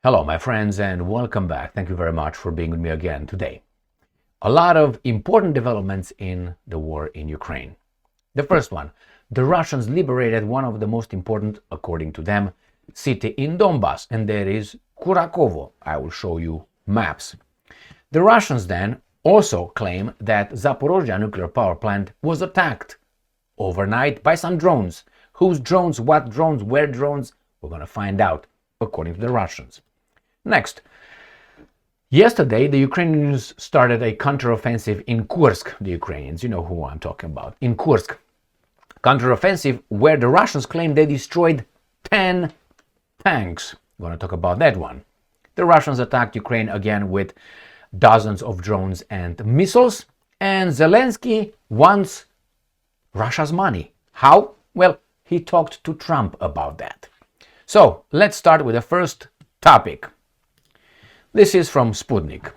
Hello, my friends, and welcome back. Thank you very much for being with me again today. A lot of important developments in the war in Ukraine. The first one, the Russians liberated one of the most important, according to them, city in Donbass, and that is Kurakhovo. I will show you maps. The Russians then also claim that Zaporozhye nuclear power plant was attacked overnight by some drones. Whose drones, what drones, where drones? We're going to find out, according to the Russians. Next, yesterday the Ukrainians started a counteroffensive in Kursk. The Ukrainians, you know who I'm talking about. In Kursk, counteroffensive where the Russians claim they destroyed 10 tanks. We're going to talk about that one. The Russians attacked Ukraine again with dozens of drones and missiles, and Zelensky wants Russia's money. How? Well, he talked to Trump about that. So let's start with the first topic. This is from Sputnik.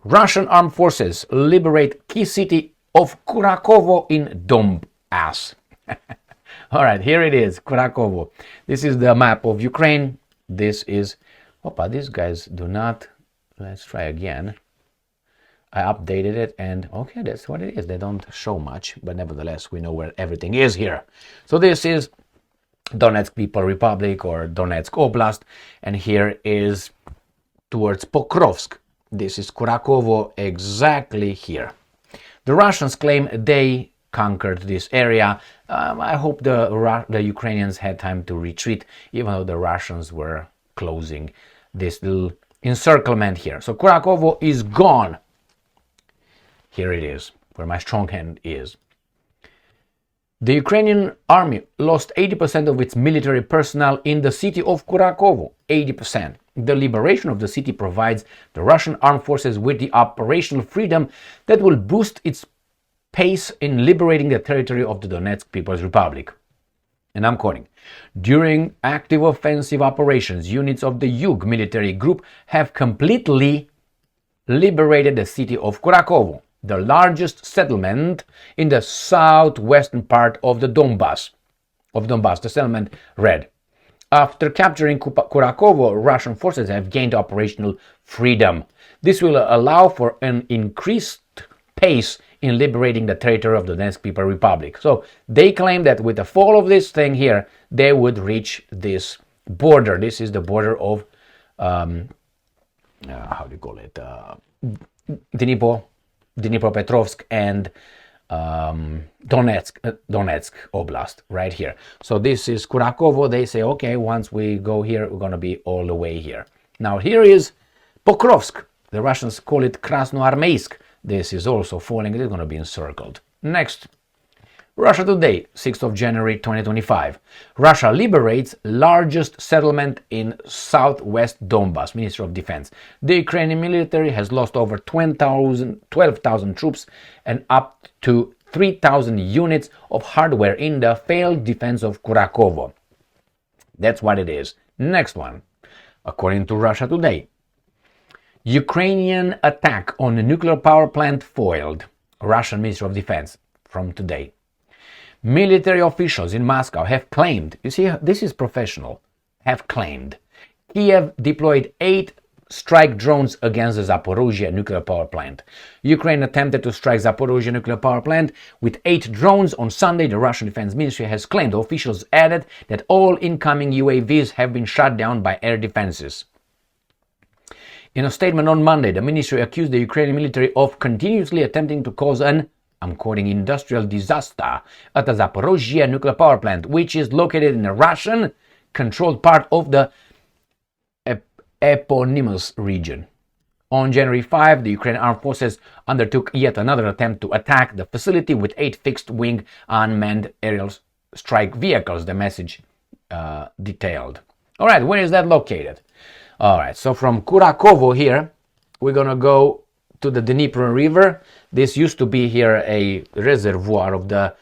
Russian armed forces liberate key city of Kurakhovo in Donbass. All right, here it is, Kurakhovo. This is the map of Ukraine. This is, these guys do not, let's try again. I updated it and okay, that's what it is. They don't show much, but nevertheless, we know where everything is here. So this is Donetsk People Republic or Donetsk Oblast, and here is towards Pokrovsk. This is Kurakhovo exactly here. The Russians claim they conquered this area. I hope the Ukrainians had time to retreat, even though the Russians were closing this little encirclement here. So Kurakhovo is gone. Here it is, where my strong hand is. The Ukrainian army lost 80% of its military personnel in the city of Kurakhovo. 80%. The liberation of the city provides the Russian armed forces with the operational freedom that will boost its pace in liberating the territory of the Donetsk People's Republic. And I'm quoting, during active offensive operations, units of the Yug military group have completely liberated the city of Kurakhovo, the largest settlement in the southwestern part of the Donbass. The settlement read, after capturing Kurakhovo, Russian forces have gained operational freedom. This will allow for an increased pace in liberating the territory of the Donetsk People's Republic. So they claim that with the fall of this thing here, they would reach this border. This is the border of, Dnipropetrovsk and Donetsk Oblast right here. So this is Kurakhovo. They say, okay, once we go here, we're going to be all the way here. Now here is Pokrovsk. The Russians call it Krasnoarmeysk. This is also falling. It's going to be encircled. Next, Russia Today, 6th of January 2025. Russia liberates largest settlement in southwest Donbass, Minister of Defense. The Ukrainian military has lost over 12,000 troops and up to 3,000 units of hardware in the failed defense of Kurakhovo. That's what it is. Next one. According to Russia Today, Ukrainian attack on a nuclear power plant foiled. Russian Minister of Defense from today. Military officials in Moscow have claimed, you see, this is professional, have claimed Kiev deployed 8 strike drones against the Zaporozhye nuclear power plant. Ukraine attempted to strike Zaporozhye nuclear power plant with 8 drones on Sunday. The Russian Defense Ministry has claimed. Officials added that all incoming UAVs have been shot down by air defenses. In a statement on Monday, the ministry accused the Ukrainian military of continuously attempting to cause an, I'm quoting, industrial disaster at the Zaporozhye nuclear power plant, which is located in a Russian-controlled part of the eponymous region. On January 5, the Ukrainian armed forces undertook yet another attempt to attack the facility with 8 fixed-wing unmanned aerial strike vehicles, the message detailed. All right, where is that located? All right, so from Kurakhovo here, we're going to go to the Dnieper River. This used to be here a reservoir of the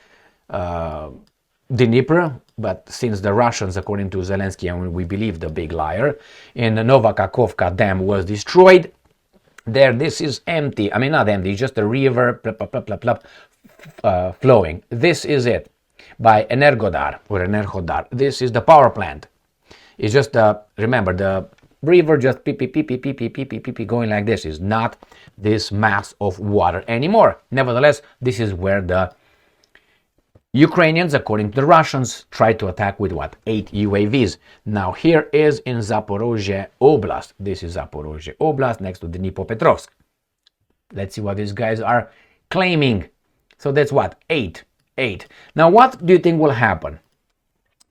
Dnieper, but since the Russians, according to Zelensky, and we believe the big liar, in the Novakakhovka Dam was destroyed, there this is empty. I mean, not empty, just a river flowing. This is it by Energodar or Enerhodar. This is the power plant. It's just remember, the river just pee, going like this. Is not this mass of water anymore. Nevertheless, this is where the Ukrainians, according to the Russians, tried to attack with what? 8 UAVs. Now here is in Zaporozhye Oblast. This is Zaporozhye Oblast next to Dnipropetrovsk. Let's see what these guys are claiming. So that's what? 8. Now what do you think will happen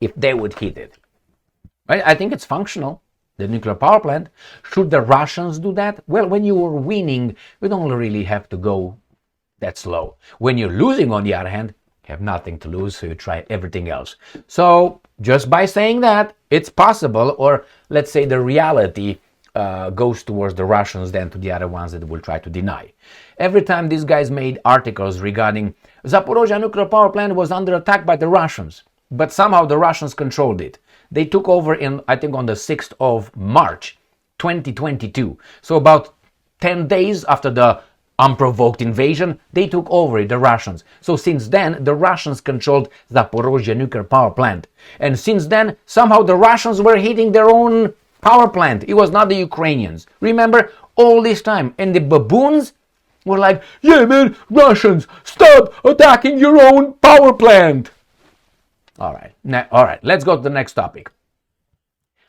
if they would hit it? Right? I think it's functional. The nuclear power plant. Should the Russians do that? Well, when you are winning, you don't really have to go that slow. When you're losing, on the other hand, you have nothing to lose, so you try everything else. So just by saying that, it's possible, or let's say the reality goes towards the Russians than to the other ones that will try to deny. Every time these guys made articles regarding Zaporozhye nuclear power plant was under attack by the Russians, but somehow the Russians controlled it. They took over in, I think, on the 6th of March, 2022. So about 10 days after the unprovoked invasion, they took over it, the Russians. So since then, the Russians controlled Zaporozhye nuclear power plant. And since then, somehow the Russians were hitting their own power plant. It was not the Ukrainians. Remember, all this time. And the baboons were like, yeah man, Russians, stop attacking your own power plant. All right, let's go to the next topic.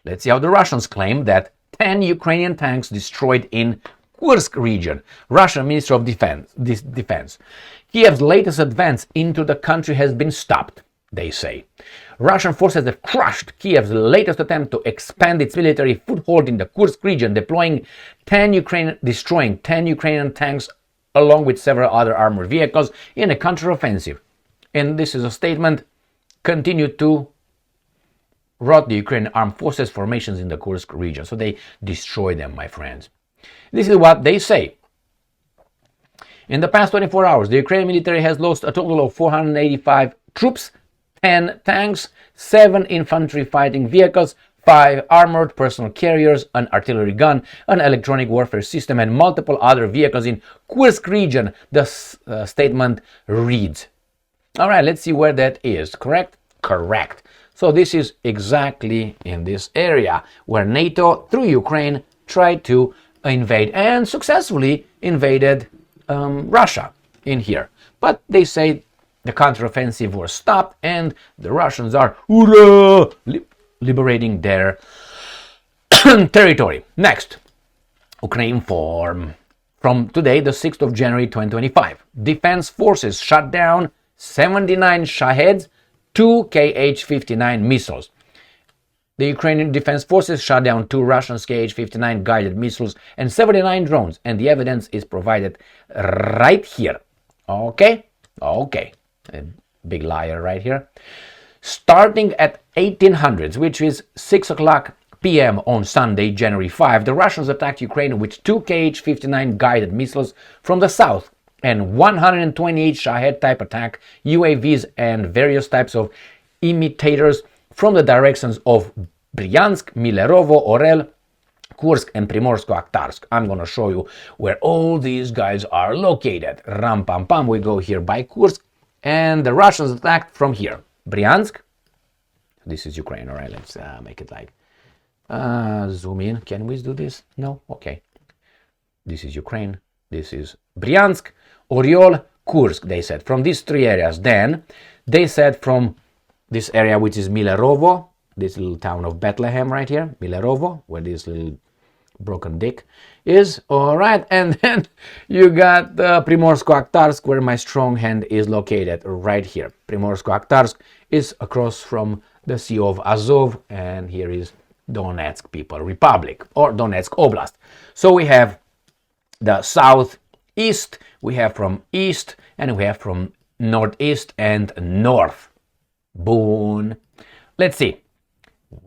Let's see how the Russians claim that 10 Ukrainian tanks destroyed in Kursk Region. Russian Minister of Defense. Kiev's latest advance into the country has been stopped, they say. Russian forces have crushed Kiev's latest attempt to expand its military foothold in the Kursk region, destroying 10 Ukrainian tanks along with several other armored vehicles in a counteroffensive. And this is a statement continued to rout the Ukrainian armed forces formations in the Kursk region. So they destroy them, my friends. This is what they say. In the past 24 hours, the Ukrainian military has lost a total of 485 troops, 10 tanks, 7 infantry fighting vehicles, 5 armored personal carriers, an artillery gun, an electronic warfare system, and multiple other vehicles in Kursk region, the statement reads. All right, let's see where that is. Correct? Correct. So this is exactly in this area where NATO, through Ukraine, tried to invade and successfully invaded Russia in here. But they say the counteroffensive was stopped and the Russians are liberating their territory. Next, Ukraine from today, the 6th of January 2025. Defense forces shut down 79 Shaheds, 2 Kh-59 missiles. The Ukrainian Defense Forces shot down 2 Russian Kh-59 guided missiles and 79 drones, and the evidence is provided right here. Okay? A big liar right here. Starting at 1800s, which is 6 o'clock p.m. on Sunday, January 5, the Russians attacked Ukraine with 2 Kh-59 guided missiles from the south and 128 Shahed-type attack UAVs and various types of imitators from the directions of Bryansk, Milerovo, Orel, Kursk, and Primorsko-Akhtarsk. I'm going to show you where all these guys are located. Ram pam pam, we go here by Kursk, and the Russians attacked from here. Bryansk, this is Ukraine, all right, let's make it like, zoom in, can we do this? No? Okay. This is Ukraine, this is Bryansk, Oriol, Kursk, they said, from these 3 areas. Then they said from this area, which is Milerovo, this little town of Bethlehem right here, Milerovo, where this little broken dick is, all right, and then you got Primorsko-Akhtarsk, where my strong hand is located, right here. Primorsko-Akhtarsk is across from the Sea of Azov, and here is Donetsk People Republic, or Donetsk Oblast. So we have the southeast, we have from east, and we have from northeast and north. Boom. Let's see.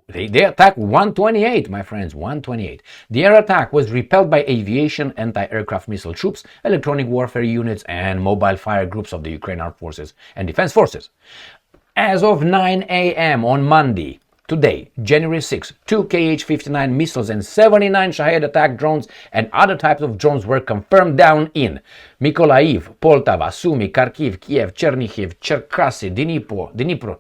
They attacked 128, my friends, 128. The air attack was repelled by aviation, anti-aircraft missile troops, electronic warfare units, and mobile fire groups of the Ukrainian Armed Forces and Defense Forces. As of 9 a.m. on Monday, today, January 6, 2 Kh-59 missiles and 79 Shahed attack drones and other types of drones were confirmed down in Mykolaiv, Poltava, Sumy, Kharkiv, Kiev, Chernihiv, Cherkasy, Dnipro,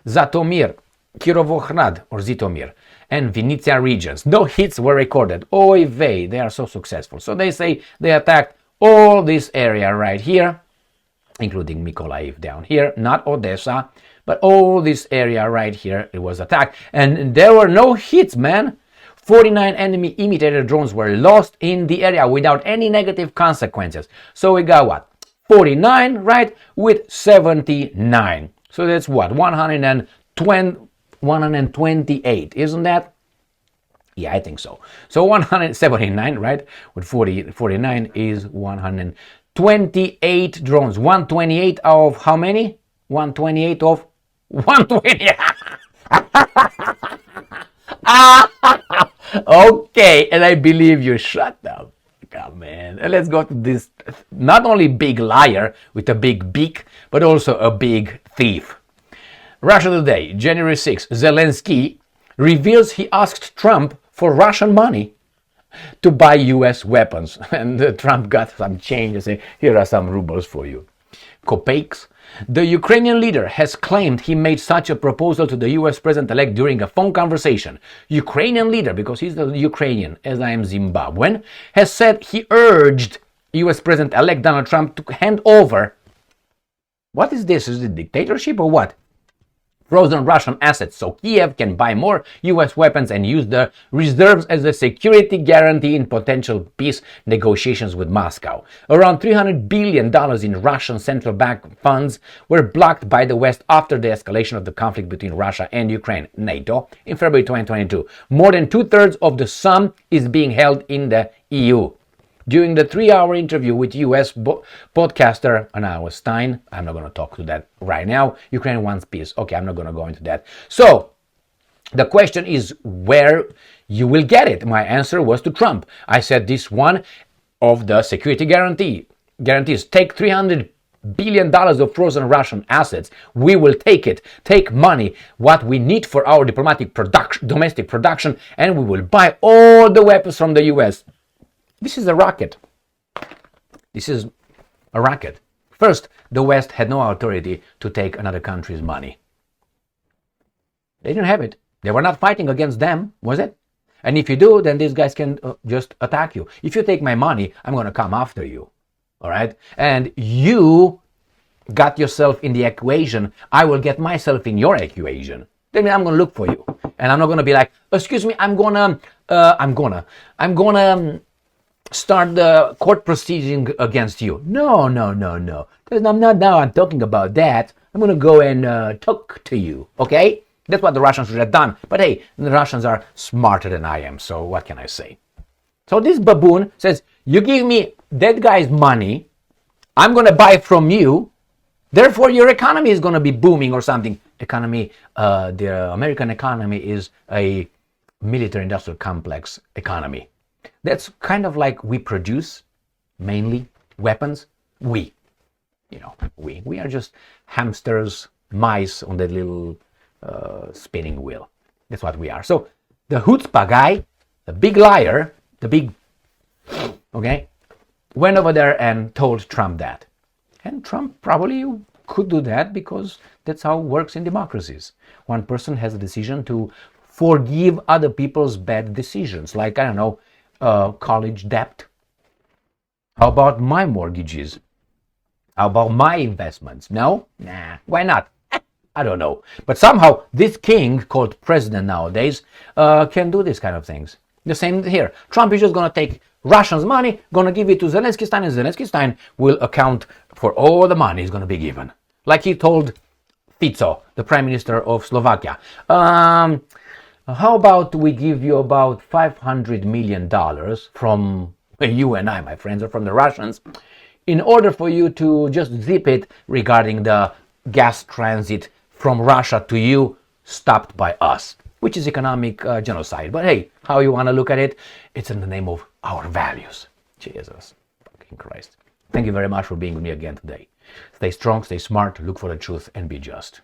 Zhytomyr, Kirovohrad or Zhytomyr, and Vinnytsia regions. No hits were recorded. Oy vey, they are so successful. So they say they attacked all this area right here, including Mykolaiv down here, not Odessa, but all this area right here, it was attacked. And there were no hits, man. 49 enemy imitator drones were lost in the area without any negative consequences. So we got what? 49, right? With 79. So that's what? 128, isn't that? Yeah, I think so. So 179, right? With 49 is 128 drones. 128 of how many? 128 of 120. Okay, and I believe you. Shut up. Oh, man. And let's go to this not only big liar with a big beak, but also a big thief. Russia Today, January 6, Zelensky reveals he asked Trump for Russian money to buy US weapons. And Trump got some change and said, here are some rubles for you. Kopeiks. The Ukrainian leader has claimed he made such a proposal to the US president-elect during a phone conversation. Ukrainian leader, because he's the Ukrainian, as I am Zimbabwean, has said he urged US President-elect Donald Trump to hand over. What is this? Is it dictatorship or what? Frozen Russian assets so Kiev can buy more US weapons and use the reserves as a security guarantee in potential peace negotiations with Moscow. Around $300 billion in Russian central bank funds were blocked by the West after the escalation of the conflict between Russia and Ukraine, NATO, in February 2022. More than two-thirds of the sum is being held in the EU. During the 3-hour interview with US podcaster Z-stein, I'm not going to talk to that right now. Ukraine wants peace. Okay, I'm not going to go into that. So, the question is where you will get it. My answer was to Trump. I said this one of the security guarantees. Take $300 billion of frozen Russian assets. We will take it. Take money, what we need for our domestic production, and we will buy all the weapons from the US. This is a racket. This is a racket. First, the West had no authority to take another country's money. They didn't have it. They were not fighting against them, was it? And if you do, then these guys can just attack you. If you take my money, I'm going to come after you. All right? And you got yourself in the equation. I will get myself in your equation. Then I'm going to look for you. And I'm not going to be like, excuse me, I'm going to start the court proceeding against you. No. Because I'm talking about that. I'm going to go and talk to you, okay? That's what the Russians should have done. But hey, the Russians are smarter than I am, so what can I say? So this baboon says, you give me that guy's money, I'm going to buy from you, therefore your economy is going to be booming or something. The American economy is a military-industrial complex economy. That's kind of like we produce mainly weapons. We are just hamsters, mice on that little spinning wheel. That's what we are. So the chutzpah guy, the big liar, went over there and told Trump that. And Trump probably could do that because that's how it works in democracies. One person has a decision to forgive other people's bad decisions, like, I don't know, college debt. How about my mortgages? How about my investments? No? Nah. Why not? I don't know. But somehow this king called president nowadays can do these kind of things. The same here. Trump is just going to take Russians' money, going to give it to Zelensky, and Zelensky will account for all the money is going to be given. Like he told Fico, the prime minister of Slovakia. How about we give you about $500 million from you and I, my friends, or from the Russians, in order for you to just zip it regarding the gas transit from Russia to you stopped by us, which is economic genocide. But hey, how you want to look at it, it's in the name of our values. Jesus fucking Christ. Thank you very much for being with me again today. Stay strong, stay smart, look for the truth, and be just.